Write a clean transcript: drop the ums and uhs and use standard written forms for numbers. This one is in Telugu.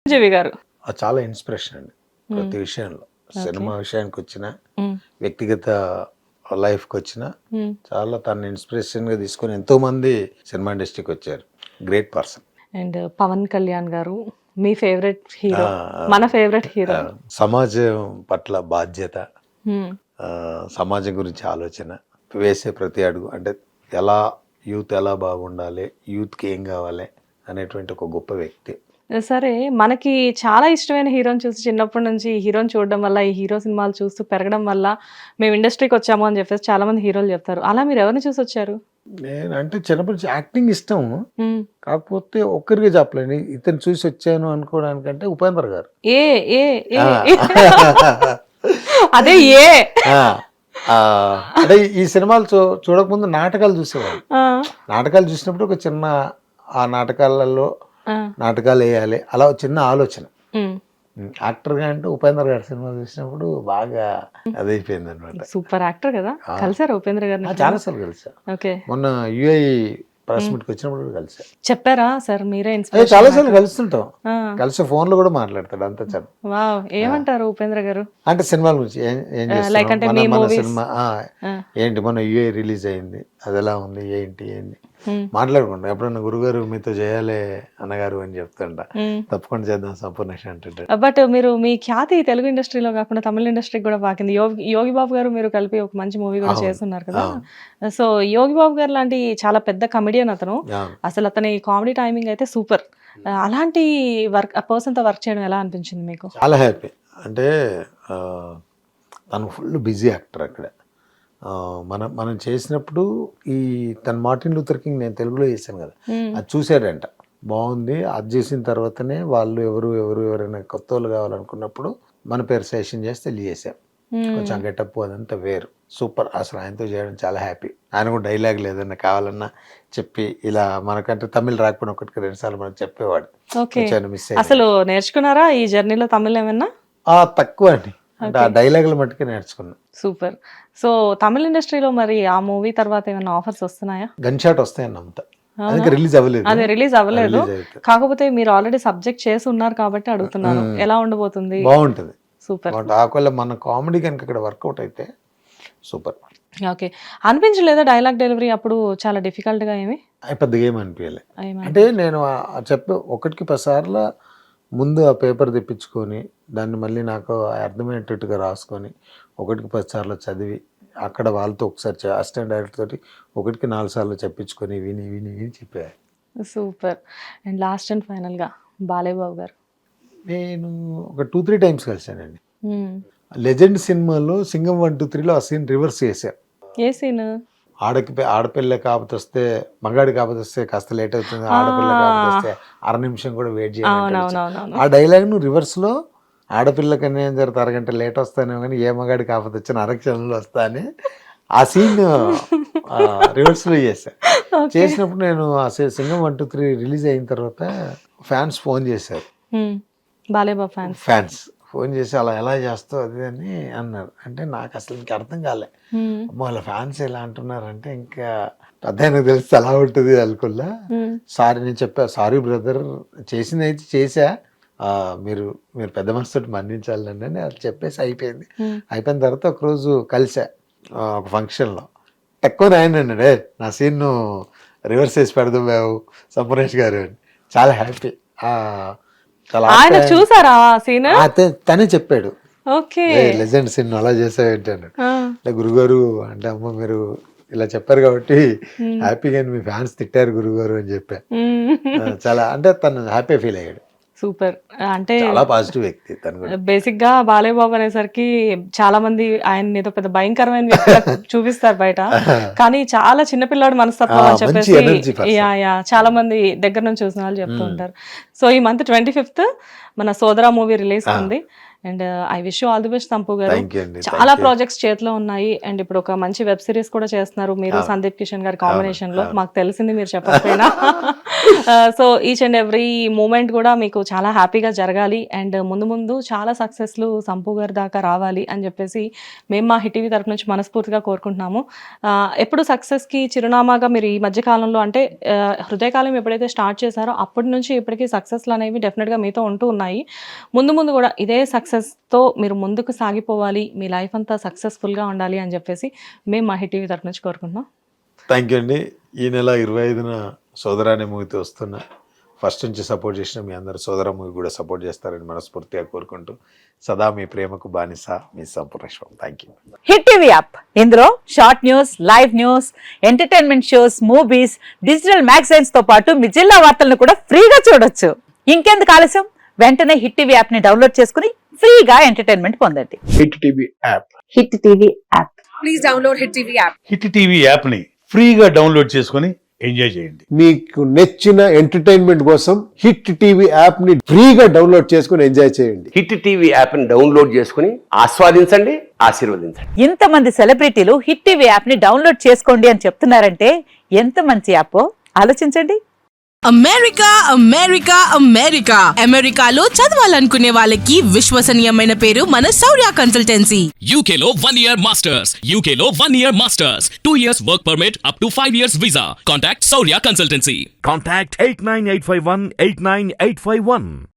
చిరంజీవి గారు. చాలా ఇన్స్పిరేషన్ అండి ప్రతి విషయంలో. సినిమా విషయానికి వచ్చిన, వ్యక్తిగత లైఫ్కి వచ్చిన చాలా తన ఇన్స్పిరేషన్గా తీసుకొని ఎంతో మంది సినిమా ఇండస్ట్రీకి వచ్చారు. Great person. And Pawan Kalyan గారు మీ ఫేవరెట్ హీరో, మన ఫేవరెట్ హీరో. సమాజం పట్ల బాధ్యత, సమాజం గురించి ఆలోచన, వేసే ప్రతి అడుగు అంటే ఎలా యూత్ ఎలా బాగుండాలి, యూత్కి ఏం కావాలి అనేటువంటి ఒక గొప్ప వ్యక్తి. సరే, మనకి చాలా ఇష్టమైన హీరోని చూసి చిన్నప్పటి నుంచి ఈ హీరోని చూడడం వల్ల, ఈ హీరో సినిమాలు చూస్తూ పెరగడం వల్ల మేము ఇండస్ట్రీకి వచ్చాము అని చెప్పేసి చాలా మంది హీరోలు చెప్తారు. అలా మీరు ఎవరిని చూసి వచ్చారు? నేను అంటే చిన్నప్పటి నుంచి యాక్టింగ్ ఇష్టం, కాకపోతే ఒక్కరిగా చెప్పలేను ఇతను చూసి వచ్చాను అనుకోవడానికంటే ఉపేంద్ర గారు. ఏ ఏ ఏ అదే ఏ అంటే ఈ సినిమాలు చూడకముందు నాటకాలు చూసేవాళ్ళు. నాటకాలు చూసినప్పుడు ఒక చిన్న ఆ నాటకాలలో నాటకాలు వేయాలి అలా చిన్న ఆలోచన. యాక్టర్గా అంటే ఉపేంద్ర గారి సినిమా చూసినప్పుడు బాగా అదైపోయింది అనమాట. సూపర్ యాక్టర్ కదా. కలిసారా ఉపేంద్ర గారిని? చాలాసార్లు కలిసా. ఓకే. మొన్న యుఐ ప్రెస్ మీట్కి వచ్చినప్పుడు కలిసా. చెప్పారా సార్ మీరే? చాలాసార్లు కలుస్తుంటాం, కలిసి ఫోన్ లో కూడా మాట్లాడతాడు అంత చాలా. వావ్, ఏమంటారు ఉపేంద్ర గారు? అంటే సినిమాల గురించి ఏం చేస్తున్నారు, మన సినిమా ఏంటి, మన యుఐ రిలీజ్ అయింది, అది ఎలా ఉంది, ఏంటి మాట్లాడుకుంటా. ఎప్పుడన్నా గురుగారు మీతో చేయాలి అన్నగారు అని చెప్తుంటా, తప్పకుండా చేద్దాం సంపూర్ణ అంటే. బట్ మీరు మీ ఖ్యాతి తెలుగు ఇండస్ట్రీలో కాకుండా తమిళ ఇండస్ట్రీకి కూడా పాకింది. యోగి బాబు గారు మీరు కలిపి ఒక మంచి మూవీ కూడా చేస్తున్నారు కదా. సో యోగి బాబు గారు లాంటి చాలా పెద్ద కమెడియన్ అతను. అసలు అతని కామెడీ టైమింగ్ అయితే సూపర్. అలాంటి పర్సన్ తో వర్క్ చేయడం ఎలా అనిపించింది మీకు? చాలా హ్యాపీ. అంటే తను ఫుల్ బిజీ యాక్టర్ అక్కడ. మనం చేసినప్పుడు ఈ తన మార్టిన్ లూథర్ కింగ్ నేను తెలుగులో చేశాను కదా, అది చూసాడంట, బాగుంది, అది చేసిన తర్వాతనే వాళ్ళు ఎవరైనా కొత్త వాళ్ళు కావాలనుకున్నప్పుడు మన పేరు సెషన్ చేసి తెలియజేశాం. కొంచెం గెటప్ అదంతా వేరు, సూపర్. అసలు ఆయనతో చేయడం చాలా హ్యాపీ. ఆయన కూడా డైలాగ్ లేదన్నా కావాలన్నా చెప్పి ఇలా, మనకంటే తమిళ్ రాకపోయినా ఒకటికి 2 సార్లు మనకు చెప్పేవాడు. మిస్ అసలు నేర్చుకున్నారా ఈ జర్నీలో తమిళ్ ఏమన్నా? తక్కువ అండి, అంటే ఆ డైలాగులు మట్టుకే నేర్చుకున్నాను. సూపర్. సో తమిళ ఇండస్ట్రీలో మరి ఆ మూవీ తర్వాత ఏమైనా ఆఫర్స్ వస్తున్నాయా? గన్ షాట్ వస్తాయన్న అంతా, రిలీజ్ అవ్వలేదు. అదే రిలీజ్ అవ్వలేదు, కాకపోతే మీరు ఆల్రెడీ సబ్జెక్ట్ చేసి ఉన్నారు కాబట్టి అడుగుతున్నాను, ఎలా ఉండబోతుంది? బాగుంటుంది, సూపర్. ఆకుల మన కామెడీ కనుక ఇక్కడ వర్కౌట్ అయితే సూపర్. ఓకే. అనిపించలేదా డైలాగ్ డెలివరీ అప్పుడు చాలా డిఫికల్ట్ గా? ఏమి పెద్దగా ఏమి అనిపించలే. అంటే నేను చెప్పే 1కి 10 సార్లు ముందు ఆ పేపర్ తెప్పించుకొని దాన్ని మళ్ళీ నాకు అర్థమయ్యేటట్టుగా రాసుకొని 1కి 10 సార్లు చదివి అక్కడ వాళ్ళతో ఒకసారి అసిస్టెంట్ డైరెక్టర్ తోటి 1కి 4 సార్లు చెప్పించుకొని విని చెప్పారు. Super. And last and final గా బాలయ్య బాబు గారు నేను ఒక 2-3 టైమ్స్ కలిసానండి. లెజెండ్ సినిమాలో సింగం 1, 2, 3లో ఆ సీన్ రివర్స్ చేశారు. ఏ సీన్? ఆడపిల్ల కాకపోతే వస్తే, మగాడి కాకపోతే వస్తే కాస్త లేట్ అవుతుంది, ఆడపిల్ల కాకపోతే వస్తే 1/2 నిమిషం కూడా వెయిట్ చేయాలి. ఆ డైలాగ్ ను రివర్స్ లో, ఆడపిల్లకి అన్యాయం జరుగుతుంది 1 గంట లేట్ వస్తానే కానీ ఏ మగాడి కాకపోతే వచ్చిన 1 క్షణంలో వస్తా అని ఆ సీన్ రివర్స్ లో చేసినప్పుడు నేను ఆ సింగం 1, 2, 3 రిలీజ్ అయిన తర్వాత ఫ్యాన్స్ ఫోన్ చేశారు, బాలయ్య బాబు ఫ్యాన్స్ ఫోన్ చేసి అలా ఎలా చేస్తావు అది అని అన్నారు. అంటే నాకు అసలు ఇంకా అర్థం కాలే, వాళ్ళ ఫ్యాన్స్ ఎలా అంటున్నారంటే ఇంకా పెద్ద తెలిస్తే అలా ఉంటుంది అనుకున్నా. సారీ నేను చెప్పా, సారీ బ్రదర్, చేసింది అయితే చేసా, మీరు పెద్ద మనసుతో మన్నించాలని అని అది చెప్పేసి అయిపోయింది. అయిపోయిన తర్వాత ఒకరోజు కలిసా ఒక ఫంక్షన్లో, ఎక్కువ ఆయన అన్నాడే నా సీన్ను రివర్స్ చేసి పెడదాం బాబు సంపూర్ణేష్ గారు అని. చాలా హ్యాపీ. ఆయన చూసారా సీన్? తనే చెప్పాడు, ఓకే లెజెండ్ సీన్ అలా చేసావేంటి అన్నాడు. అంటే గురుగారు అంటే అమ్మ మీరు ఇలా చెప్పారు కాబట్టి హ్యాపీగా మీ ఫ్యాన్స్ తిట్టారు గురుగారు అని చెప్పా. చాలా అంటే తను హ్యాపీ ఫీల్ అయ్యాడు. సూపర్. అంటే చాలా పాజిటివ్ వ్యక్తి తను. బేసిక్ గా బాలయ్య బాబు అనేసరికి చాలా మంది ఆయన ఏదో పెద్ద భయంకరమైన వ్యక్తి చూపిస్తారు బయట, కానీ చాలా చిన్నపిల్లాడు మనస్తత్వం అని చెప్పేసి చాలా మంది దగ్గర నుంచి చూసిన వాళ్ళు చెప్తూ ఉంటారు. సో ఈ మంత్ 25th మన సోదరా మూవీ రిలీజ్ ఉంది. And I wish you all the best Sampu గారు. చాలా ప్రాజెక్ట్స్ చేతిలో ఉన్నాయి. అండ్ ఇప్పుడు ఒక మంచి వెబ్ సిరీస్ కూడా చేస్తున్నారు మీరు సందీప్ కిషన్ గారి కాంబినేషన్ లో. మాకు తెలిసింది మీరు చెప్పకపోయినా. So each and every moment కూడా మీకు చాలా హ్యాపీగా జరగాలి అండ్ ముందు ముందు చాలా సక్సెస్లు సంపు గారి దాకా రావాలి అని చెప్పేసి మేము మా హిట్ టీవీ తరపు నుంచి మనస్ఫూర్తిగా కోరుకుంటున్నాము. ఎప్పుడు సక్సెస్కి చిరునామాగా మీరు ఈ మధ్య కాలంలో అంటే హృదయకాలం ఎప్పుడైతే స్టార్ట్ చేశారో అప్పటి నుంచి ఇప్పటికీ సక్సెస్లు అనేవి డెఫినెట్గా మీతో ఉంటూ ఉన్నాయి. ముందు ముందు కూడా ఇదే సక్సెస్తో మీరు ముందుకు సాగిపోవాలి, మీ లైఫ్ అంతా సక్సెస్ఫుల్గా ఉండాలి అని చెప్పేసి మేము మా హిట్ టీవీ తరపు నుంచి కోరుకుంటున్నాం. థ్యాంక్ యూ అండి. ఈ నెల 25న సోదరా అనే మూవీతో వస్తున్నా. ఫస్ట్ నుంచి సపోర్ట్ చేసిన మీ అందరు సోదర మూవీ కూడా సపోర్ట్ చేస్తారని మనస్ఫూర్తిగా కోరుకుంటూ సదా మీ ప్రేమకు బానిస మీ Sampurneswaram. Thank you. Hit TV app, ఇందులో short news, live news, entertainment shows, movies, digital magazines తో పాటు మీ జిల్లా వార్తలను కూడా ఫ్రీగా చూడొచ్చు. ఇంకెందుకు ఆలస్యం, వెంటనే హిట్ టీవీ యాప్ ని డౌన్లోడ్ చేసుకుని ఫ్రీగా ఎంటర్టైన్మెంట్ పొందండి. Hit TV app. Hit TV app. Please download Hit TV app. Hit TV app ని ఫ్రీగా డౌన్లోడ్ చేసుకొని ఎంజాయ్ చేయండి. మీకు నచ్చిన ఎంటర్టైన్మెంట్ కోసం హిట్ టీవీ యాప్ ని ఫ్రీగా డౌన్లోడ్ చేసుకుని ఎంజాయ్ చేయండి. హిట్ టీవీ యాప్ ని డౌన్లోడ్ చేసుకుని ఆస్వాదించండి, ఆశీర్వదించండి. ఇంతమంది సెలబ్రిటీలు హిట్ టీవీ యాప్ ని డౌన్లోడ్ చేసుకోండి అని చెప్తున్నారంటే ఎంత మంచి యాప్ ఆలోచించండి. అమెరికా అమెరికా అమెరికా అమెరికాలో చదవాలనుకునే వాళ్ళకి విశ్వసనీయమైన పేరు మన శౌర్య కన్సల్టెన్సీ. UK లో 1 year masters. UK లో 1 year masters. 2 years work permit up to 5 years visa. Contact Saurya Consultancy. Contact 89851 89851.